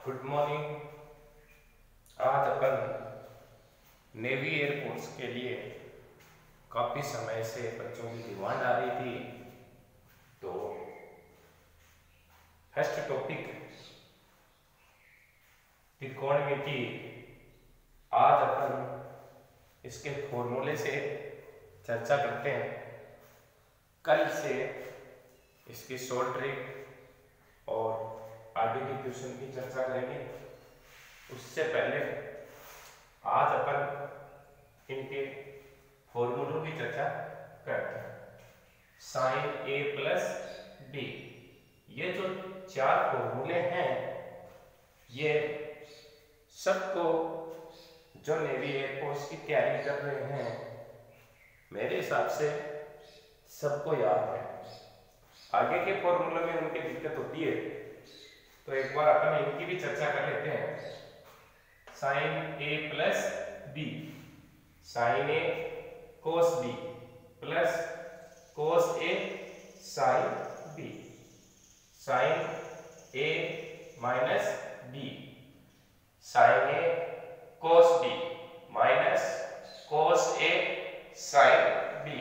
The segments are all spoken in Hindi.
Good morning. आज अपन नेवी एयरफोर्स के लिए काफ़ी समय से बच्चों की डिमांड आ रही थी, तो फर्स्ट टॉपिक त्रिकोणमिति। आज अपन इसके फॉर्मूले से चर्चा करते हैं। कल से इसकी शॉर्ट ट्रिक और आगे की क्वेश्चन की चर्चा करेंगे। उससे पहले आज अपन इनके फॉर्मूलों की चर्चा करते हैं। साइन ए प्लस बी, ये जो चार फॉर्मूले हैं, ये सबको जो नेवी एयरफोर्स की तैयारी कर रहे हैं, मेरे हिसाब से सबको याद है। आगे के फॉर्मूले में उनकी दिक्कत होती है, तो एक बार अपन इनकी भी चर्चा कर लेते हैं। साइन ए प्लस बी, साइन ए कोस बी प्लस कोस ए साइन बी, साइन ए माइनस बी, साइन ए कोस बी माइनस कोस ए साइन बी,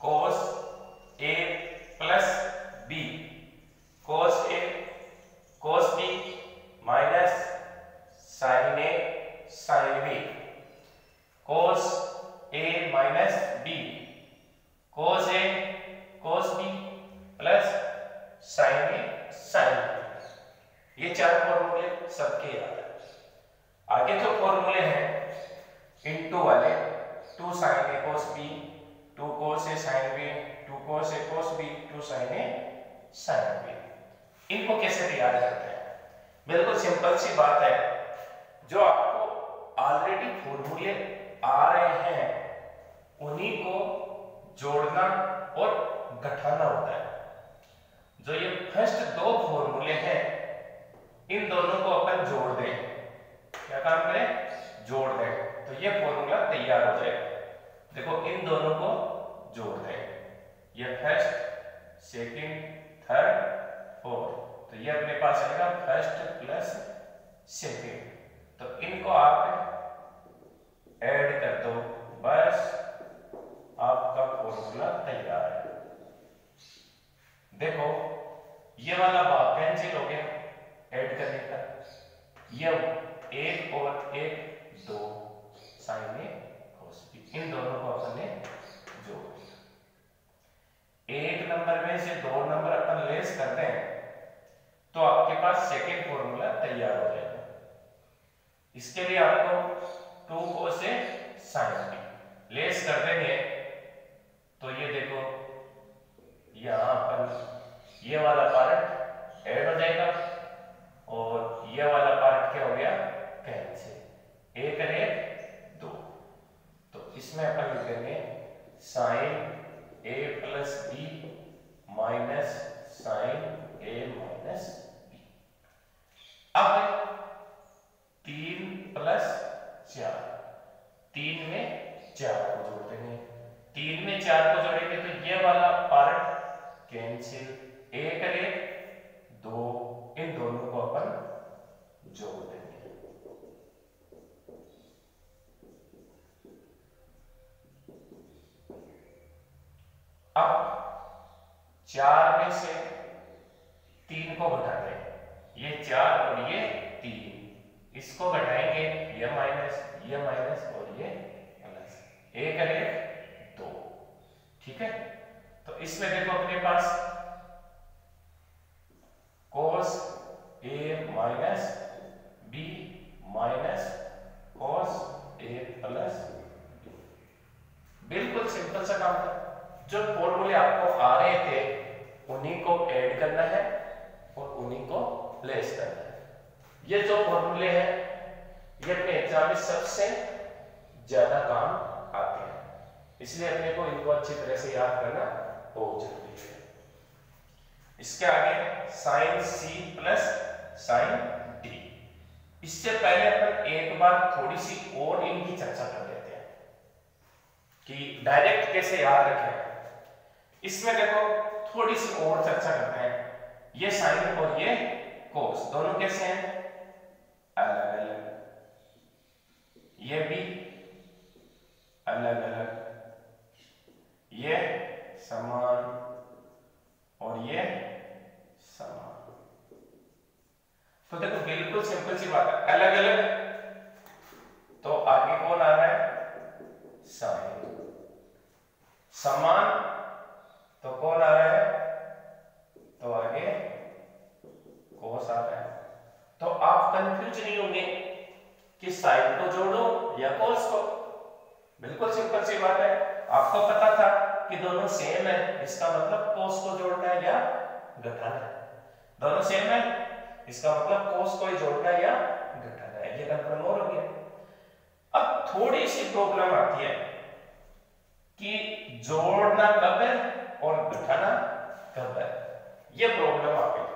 कोस ए प्लस बी कोस ए कोस बी माइनस साइन ए साइन बी, कोस ए माइनस बी कोस ए कोस बी प्लस साइन ए साइन बी। ये चार फॉर्मूले सबके याद है। आगे जो फॉर्मूले हैं इनटू वाले, 2 साइन ए कोस बी, 2 कोस ए साइन बी, 2 कोस ए कोस बी, 2 साइन ए साइन बी, इनको कैसे तैयार करते हैं? बिल्कुल सिंपल सी बात है। जो आपको ऑलरेडी फॉर्मूले आ रहे हैं, उन्हीं को जोड़ना और घटाना होता है। जो ये फर्स्ट दो फॉर्मूले हैं, इन दोनों को अपन जोड़ दें। क्या काम करें? जोड़ दें, तो ये फॉर्मूला तैयार हो जाएगा। देखो, इन दोनों को जोड़ दें, ये फर्स्ट, सेकंड, थर्ड, फोर्थ, तो ये अपने पास आएगा फर्स्ट प्लस सेकंड। तो इनको आप ऐड कर दो, बस आपका फॉर्मूला तैयार है। देखो, ये वाला भाग कैंसिल हो गया ऐड करने का। ये 1 और 1 2 साइन ए कोस बी, इन दोनों को अपन ने जोड़ दिया। 1 नंबर में से 2 नंबर अपन लेस करते हैं, तो आपके पास सेकेंड फॉर्मूला तैयार हो जाएगा। इसके लिए आपको 2 कोस ए साइन बी लेस कर देंगे, तो ये देखो, यहां पर ये वाला पार्ट ऐड हो जाएगा और ये वाला पार्ट क्या हो गया? कैंसिल। 1 और 1 2, तो इसमें अपन लिखेंगे साइन ए प्लस बी माइनस साइन ए माइनस बी। अब 3 प्लस 4, 3 में 4 को जोड़ देंगे। 3 में 4 को जोड़ेंगे तो ये वाला पार्ट कैंसिल। 1 और 1 2, इन दोनों को अपन जोड़ देंगे। अब 4 में से 3 को घटा दें, ये 4 और ये 3, इसको घटाएंगे, ये माइनस और ये प्लस। 1 और 1 2, ठीक है। तो इसमें देखो अपने पास कोस ए माइनस बी माइनस कोस ए प्लस बी। बिल्कुल सिंपल सा काम है। जो फॉर्मूले आपको आ रहे थे, उन्हीं को ऐड करना है और उन्हीं को लेस करना है। ये जो फॉर्मूले हैं, ये अपने एग्जाम में सबसे ज्यादा काम आते हैं, इसलिए अपने को इनको अच्छी तरह से याद करना बहुत जरूरी है। इसके आगे sine C plus sine D. इससे पहले अपन एक बार थोड़ी सी और इनकी चर्चा कर लेते हैं कि डायरेक्ट कैसे याद रखें। इसमें देखो, थोड़ी सी और चर्चा करते हैं। ये साइन और ये कोस, दोनों कैसे हैं? अलग अलग। ये भी अलग अलग, ये समान और ये समान। तो देखो बिल्कुल सिंपल सी बात है, अलग अलग तो आगे कौन आ रहा है? साइन। समान तो कौन आ रहा है? तो आगे कोस आ रहा है। तो आप कंफ्यूज नहीं होंगे कि साइन को जोड़ो या कोस को। बिल्कुल सिंपल सी बात है, आपको पता था कि दोनों सेम है, इसका मतलब कोस को जोड़ना है या घटाना है। दोनों सेम है, इसका मतलब कोस को ही जोड़ना है या घटाना है, ये कंफर्म हो गया। अब थोड़ी सी प्रॉब्लम आती है कि जोड़ना कब है और घटाना कब है, ये प्रॉब्लम आ गई।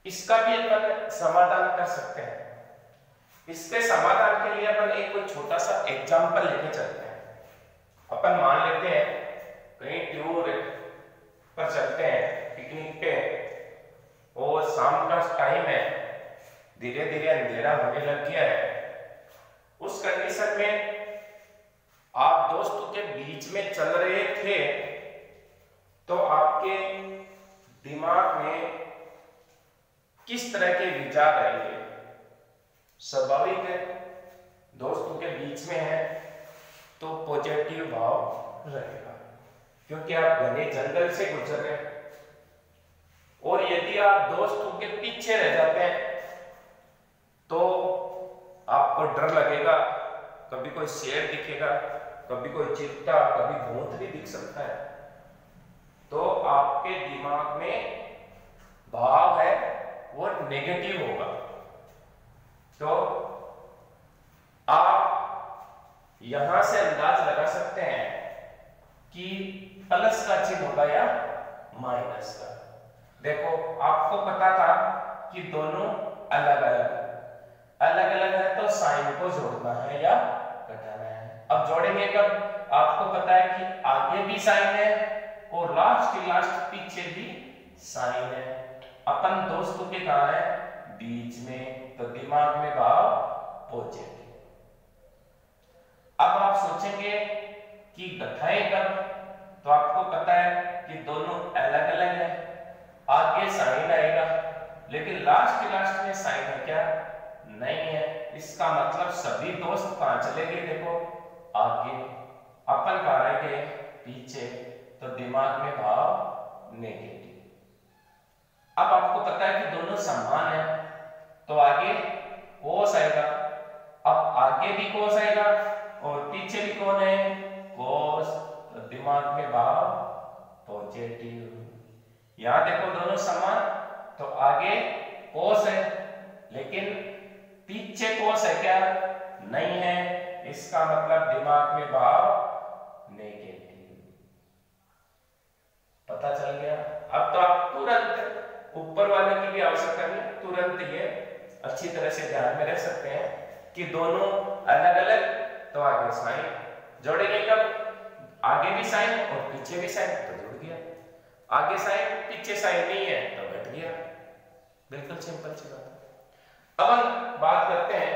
इसका भी अपन समाधान कर सकते हैं। इसके समाधान के लिए अपन एक कोई छोटा सा एग्जांपल लेके चलते हैं। अपन मान लेते हैं कहीं टूर पर चलते हैं, पिकनिक पे, और शाम का टाइम है, धीरे धीरे अंधेरा होने लग गया है। उस कंडीशन में आप दोस्तों के बीच में चल रहे थे तो आपके दिमाग में किस तरह के विचार आएंगे? स्वाभाविक है, दोस्तों के बीच में है तो पॉजिटिव भाव रहेगा, क्योंकि आप घने जंगल से गुजर रहे हैं। और यदि आप दोस्तों के पीछे रह जाते हैं तो आपको डर लगेगा, कभी कोई शेर दिखेगा, कभी कोई चित्ता, कभी भूत भी दिख सकता है। तो आपके दिमाग में भाव है वो नेगेटिव होगा। तो आप यहां से अंदाज लगा सकते हैं कि प्लस का चिन्ह होगा या माइनस का। देखो आपको पता था कि दोनों अलग अलग है तो साइन को जोड़ना है या घटाना है। अब जोड़ेंगे कब? आपको पता है कि आगे भी साइन है और लास्ट पीछे भी साइन है। अपन दोस्तों के कहां है? बीच में, तो दिमाग में भाव पॉजिटिव। अब आप सोचेंगे कि घटाएं कब? तो आपको पता है कि दोनों अलग अलग है, आगे साइन आएगा लेकिन लास्ट में साइन है क्या? नहीं है। इसका मतलब सभी दोस्त कहां चले गए? देखो आगे, अपन कहां रह गए? पीछे, तो दिमाग में भाव नेगेटिव। अब आपको पता है कि दोनों समान है तो आगे कोस आएगा। अब आगे भी कोस आएगा और पीछे भी कौन है? कोस, तो दिमाग में भाव पॉजिटिव। यहां देखो दोनों समान, तो आगे कोस है लेकिन पीछे कोस है क्या? नहीं है। इसका मतलब दिमाग में भाव नेगेटिव। पता चल गया? अब तो आप तुरंत ऊपर वाले की भी आवश्यकता नहीं, तुरंत ये अच्छी तरह से ध्यान में रख सकते हैं कि दोनों अलग अलग तो आगे साइन। जोड़ेंगे कब? आगे भी साइन और पीछे भी साइन, तो जुड़ गया। आगे साइन पीछे साइन नहीं है तो घट गया। बिल्कुल सिंपल सी बात है। अब हम बात करते हैं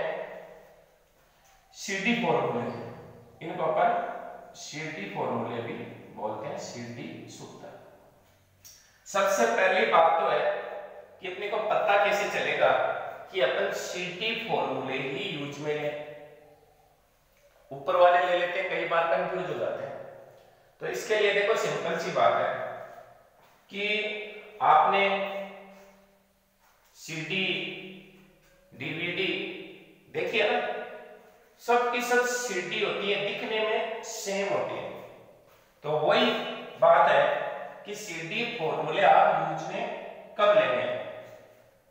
सीडी फॉर्मूले। इनको अपन सीडी फॉर्मूले भी बोलते हैं, सीडी सूत्र। सबसे पहली बात तो है कि अपने को पता कैसे चलेगा कि अपन सीडी फॉर्मूले ही यूज में लें। ऊपर वाले ले लेते हैं, कई बार कंफ्यूज हो जाते हैं। तो इसके लिए देखो सिंपल सी बात है कि आपने सीडी डीवीडी देखिए ना, सबकी सब सीडी होती है, दिखने में सेम होती है। तो वही बात है कि सीडी फॉर्मूले आप यूज में कब लेंगे?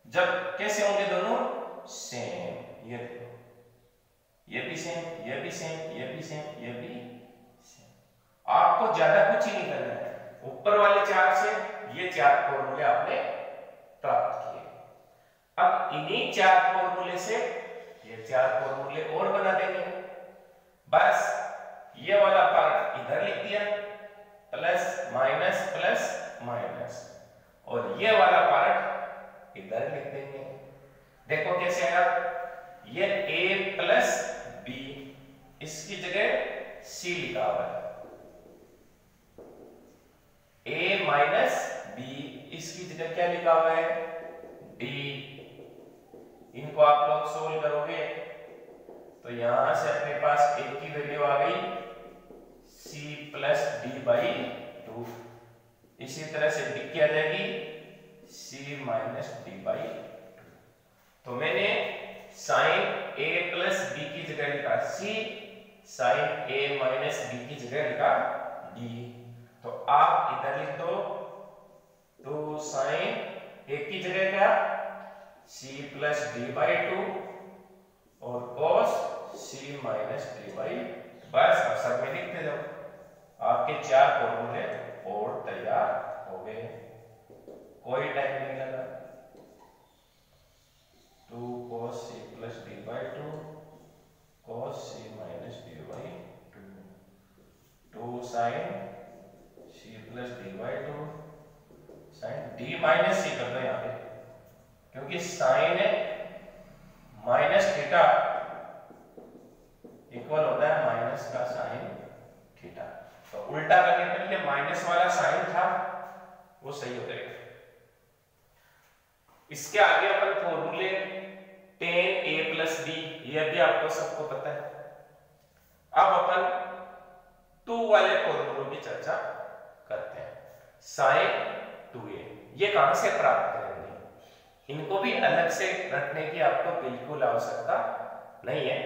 जब कैसे होंगे? दोनों सेम। ये देखो, ये भी सेम, ये भी सेम, ये भी सेम, ये भी सेम। आपको ज्यादा कुछ ही नहीं करना है। ऊपर वाले चार से ये चार फॉर्मूले आपने प्राप्त किए। अब इन्हीं चार फॉर्मूले से ये चार फॉर्मूले और बना देंगे। बस ये वाला पार्ट इधर लिख दिया, प्लस माइनस, और ये वाला पार्ट इधर लिख देंगे। देखो कैसे आया, ये a प्लस बी, इसकी जगह c लिखा हुआ है, a माइनस बी, इसकी जगह क्या लिखा हुआ है, d। इनको आप लोग सोल्व करोगे तो यहां से अपने पास a की वैल्यू आ गई c प्लस डी बाई 2। इसी तरह से b क्या जाएगी, c माइनस डी बाई 2। तो मैंने साइन a प्लस बी की जगह लिखा c, sine a minus B की जगह लिखा d। तो आप इधर लिख दो, तो साइन a की जगह क्या, c प्लस डी बाई 2 और cos c minus D by, बस अब सब में लिखते जाओ। आपके 4 फॉर्मूले और तैयार हो गए, कोई टाइम नहीं लगा। 2 cos c plus D by 2 cos c minus D by 2, 2 sin c plus D by 2 sin d minus c कर दो यहाँ पे, क्योंकि साइन माइनस थीटा इक्वल होता है माइनस का साइन थीटा। तो उल्टा करने पर ये माइनस वाला साइन था वो सही हो जाएगा। इसके आगे अपन फॉर्मूले tan a प्लस b, यह भी आपको सबको पता है। अब अपन 2 वाले फॉर्मूलों की चर्चा करते हैं। sin 2a ये कहां से प्राप्त करेंगे, इनको भी अलग से रखने की आपको बिल्कुल आवश्यकता नहीं है।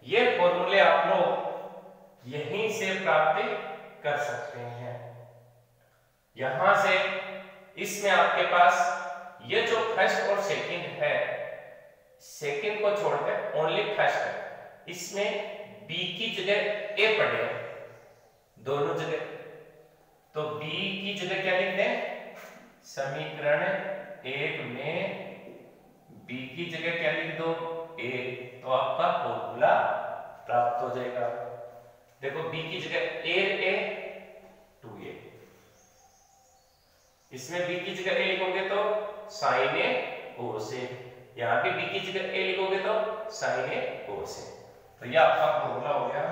ये फॉर्मूले आप लोग यहीं से प्राप्त कर सकते हैं। यहां से इसमें आपके पास ये जो फर्स्ट और सेकंड है, सेकंड को छोड़कर ओनली फर्स्ट है, इसमें b की जगह a पड़े दोनों जगह। तो b की जगह क्या लिखते हैं, समीकरण 1 में b की जगह क्या लिख दो, a, तो आपका फॉर्मूला प्राप्त हो जाएगा। देखो b की जगह a 2a, इसमें b की जगह a लिखोगे तो sin a cos a, यहां पे b की जगह a लिखोगे तो sin a cos a। तो ये आपका फॉर्मूला हो गया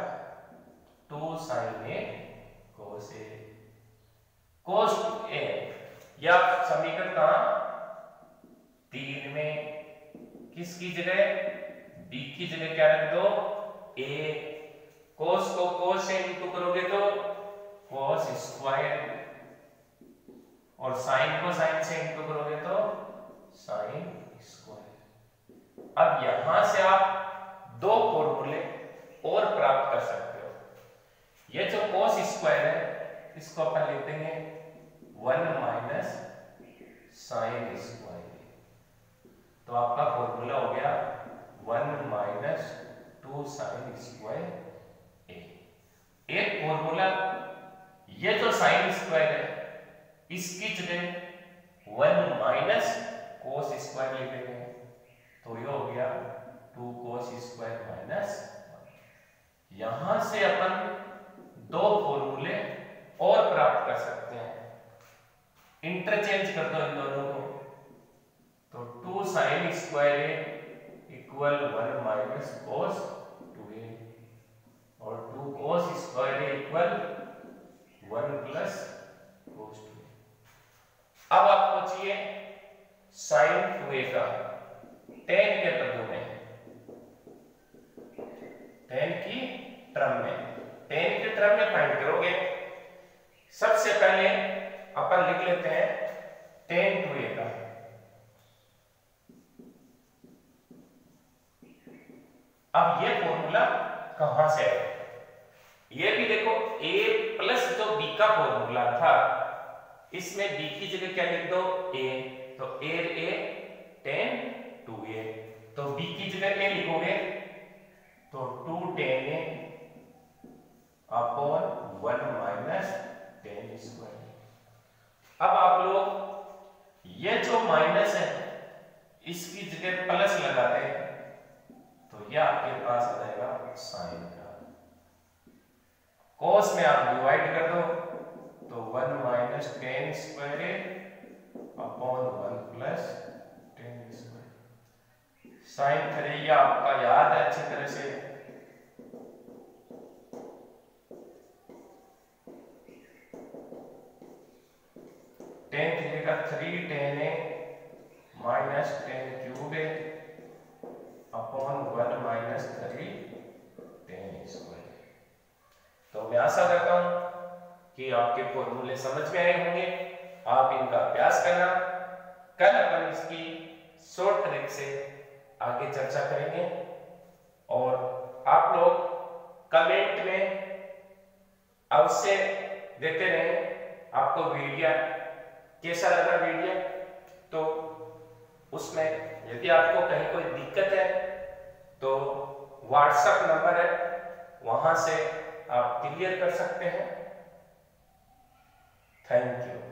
2 sin a cos a cos a। या समीकरण कहां, 3 में किसकी जगह, b की जगह क्या रख दो, a। cos को cos से इंटू करोगे तो cos स्क्वायर, और sin को sin से इंटू करोगे तो sin स्क्वायर। अब यहां से आप 2 फॉर्मूले और प्राप्त कर सकते हो। ये जो cos स्क्वायर है इसको अपन लिख देंगे 1 माइनस sin स्क्वायर। तो आपका फॉर्मूला हो गया 1 माइनस 2 sin स्क्वायर a। एक फॉर्मूला ये जो sin स्क्वायर है इसकी जगह 1 माइनस cos स्क्वायर लिख देंगे, तो ये हो गया 2 cos स्क्वायर माइनस 1। यहां से अपन 2 फॉर्मूले और प्राप्त कर सकते हैं, इंटरचेंज कर दो इन दोनों को। तो 2 sin square a equal 1 minus cos 2a, और 2 cos square a equal 1 plus cos 2a। अब आपको चाहिए sin 2a का tan के पदों में, tan की टर्म में, tan के टर्म में फाइंड करोगे। सबसे पहले अपन लिख लेते हैं tan 2a का। अब ये फॉर्मूला कहां से है, ये भी देखो a प्लस जो b का फॉर्मूला था इसमें b की जगह क्या लिख दो, a, तो a tan 2a, तो b की जगह a लिखोगे तो 2 tan a upon 1 minus tan square. अब आप लोग ये जो माइनस है इसकी जगह प्लस लगाते हैं तो ये आपके पास आ जाएगा साइन का। cos में आप डिवाइड कर दो तो 1 minus tan square a upon 1 plus sin 3 आपका याद है अच्छी तरह से, tan 3 का 3 tan a minus tan cube a upon 1 minus 3 tan square. तो मैं आशा करता हूं कि आपके फॉर्मूले समझ में आए होंगे। आप इनका अभ्यास करना, कल अपन इसकी शॉर्ट ट्रिक से आगे चर्चा करेंगे। और आप लोग कमेंट में अवश्य देते रहें आपको वीडियो कैसा लगा वीडियो। तो उसमें यदि आपको कहीं कोई दिक्कत है तो व्हाट्सएप नंबर है, वहां से आप क्लियर कर सकते हैं। Thank you.